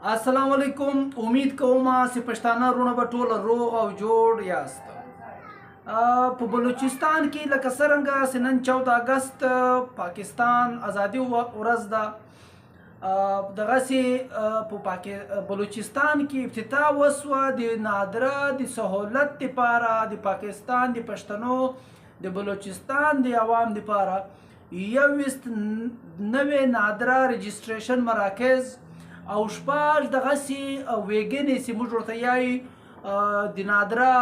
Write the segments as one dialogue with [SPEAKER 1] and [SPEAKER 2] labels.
[SPEAKER 1] السلام علیکم. امید کوم چې پښتانه رونه به ټول روغ او جوړ یاست. په بلوچستان کې لکه څرنګه چې نن 14 اگست پاکستان ازادي ورځ ده، دغسې په بلوچستان کې افتتاح وسوه د نادره د سهولت دپاره د پاکستان د پښتنو د بلوچستان د عوام دپاره 21 نوې نادره رجسټریشن مراکز او شپږ دغسې ویګنې چې موږ ورته یایو د نادره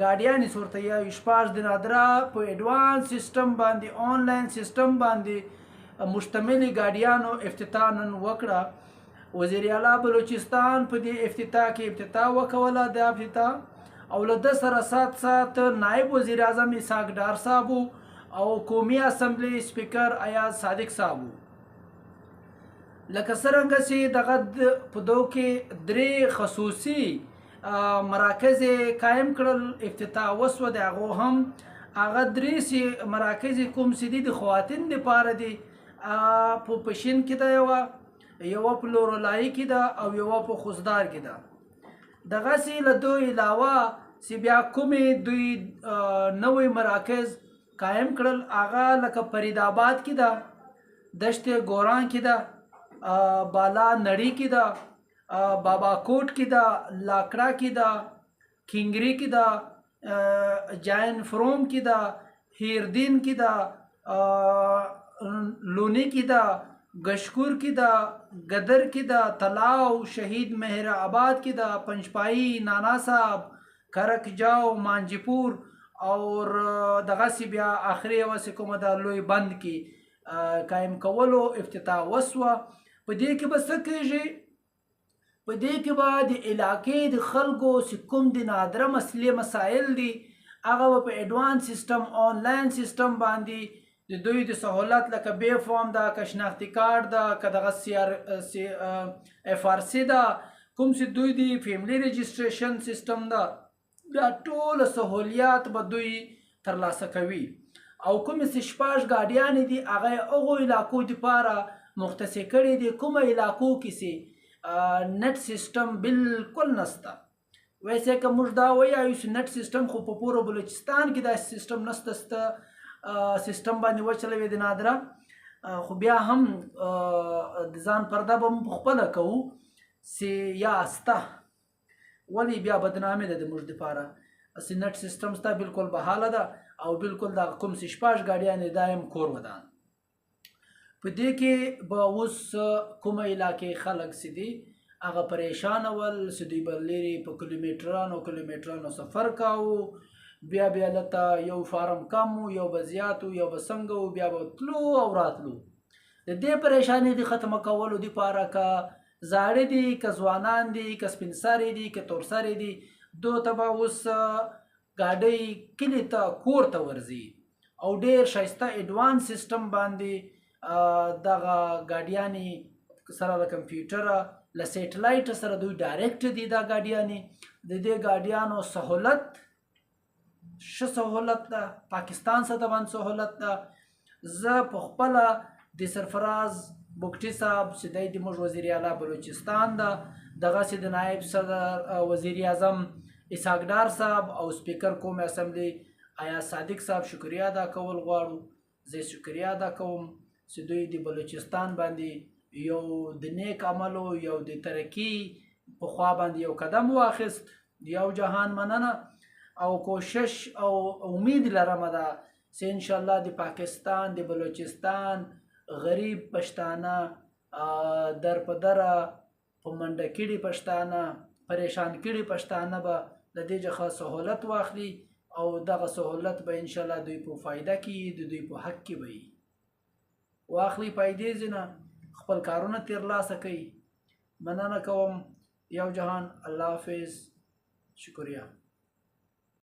[SPEAKER 1] ګاډیانې چې ورته یایو شپږ د نادره په اډوانس سیسټم باندې آنلاین سیسټم باندې مشتملې ګاډیانو افتتاح نن وکړه. وزیر اعلی بلوچستان په دې افتتاح کې افتتاح وکوله د افتتاح، او له ده سره سات نائب وزیر اعظم اسحاق ډار صاحب او قومي اسمبلی سپیکر ایاز صادق صاحب. لکه څرنګه چې دغه په دو کې درې خصوصي مراکز قایم کړل، افتتاح وسوه د هغو هم هغه درې مراکز کوم چې دي د خواتین دپاره دي. په پشین کې ده، یوه په لورلایي کې ده او یوه په خوزدار کې ده. دغسې له دوی علاوه چې بیا کومې دوی نوی مراکز قایم کړل هغه لکه فرید آباد کې ده، دشت ګوران کې ده، بالا نړی کې ده، بابا کوټ کې ده، لاکړه کې ده، کینګری کې ده، جاین فروم کې ده، هیردین کې ده، لونی کې ده، گشکور کې ده، گدر کې ده، تلاو، شهید مهر آباد کې ده، پنجپائی، نانا صاحب، کرک جاو، مانجی پور اور دغسې بیا آخري یوه کومه ده لوی بند کې قایم کولو افتتاح وسوه. په دې کې به څه کېږي؟ په دې کې به د علاقې د خلکو چې کوم د نادره مسایل دي هغه به په اډوانس سیسټم آنلاین سیسټم باندې د دوی د سهولت لکه بی فارم ده، که شناختي کارت ده، که دغه اف آر سی ده، کوم چې دوی د فیملی رجسټریشن سیسټم ده، بیا ټول سهولیات به دوی ترلاسه کوي. او کومې چې شپږ ګاډیانې دي هغه یې هغو علاقو دپاره مختص کړي دي کومه علاقو کې چې نت سیسټم بالکل نسته. ویسے که موږ دا وایو چې نت سیسټم خو په پوره بلوچستان کې داسې سیسټم نسته، سیسټم باندې وچلوي د نادره، خو بیا هم د ځان پرده به موږ پخپله کوو چې یا سته، ولې بیا بدنامي ده د موږ دپاره چې نت سیسټم سته بالکل بحاله ده او بالکل دا کوم چې شپږ ګاډیانې دا هم کور ودان. په دې کې به اوس کومه علاقې خلک چې دي هغه پریشانه ول چې دوی به لرې په کیلومیټرانو سفر کاوه، بیا هلته یو فارم کم و، یو به زیات و، یو به څنګه و، بیا به تلو او راتلو. د دې پریشانۍ د ختمه کولو دپاره که زاړه دي، که ځوانان دي، که سپین سرې دي، که تور سرې دي، دو ته به اوس ګاډۍ کلي ته کور ته ورځي او ډېر ښایسته اډوانس سیسټم باندې دغه ګاډیانې سره له کمپیوټره له سیټلایټ سره دوی ډایرکټ دي. دا ګاډیانې د دې ګاډیانو سهولت ښه سهولت ده، پاکستان سره باندې سهولت ده. زه په خپله د سرفراز بګټي صاحب چې دی د موږ وزیر اعلی بلوچستان ده، دغسې د نایب صدر وزیر اعظم اسحاق ډار صاحب او سپیکر قومي اسمبلی ایاز صادق صاحب شکریه ادا کول غواړو. زه شکریه ادا کوم چې دوی د بلوچستان باندې یو د نیک عملو یو د ترقي په خوا باندې یو قدم واخیست. یو جهان مننه او کوشش او امید لرمه ده چې انشاءالله د پاکستان د بلوچستان غریب پښتانه در په دره په منډه کړي پښتانه پریشان کړي پښتانه به د دې څخه سهولت واخلي او دغه سهولت به انشاءالله دوی په فایده کې د دوی په حق کې به وي، واخلي فایدې ځینه خپل کارونه ترلاسه کوي. مننه کوم. یو جهان. الله حافظ. شکریه.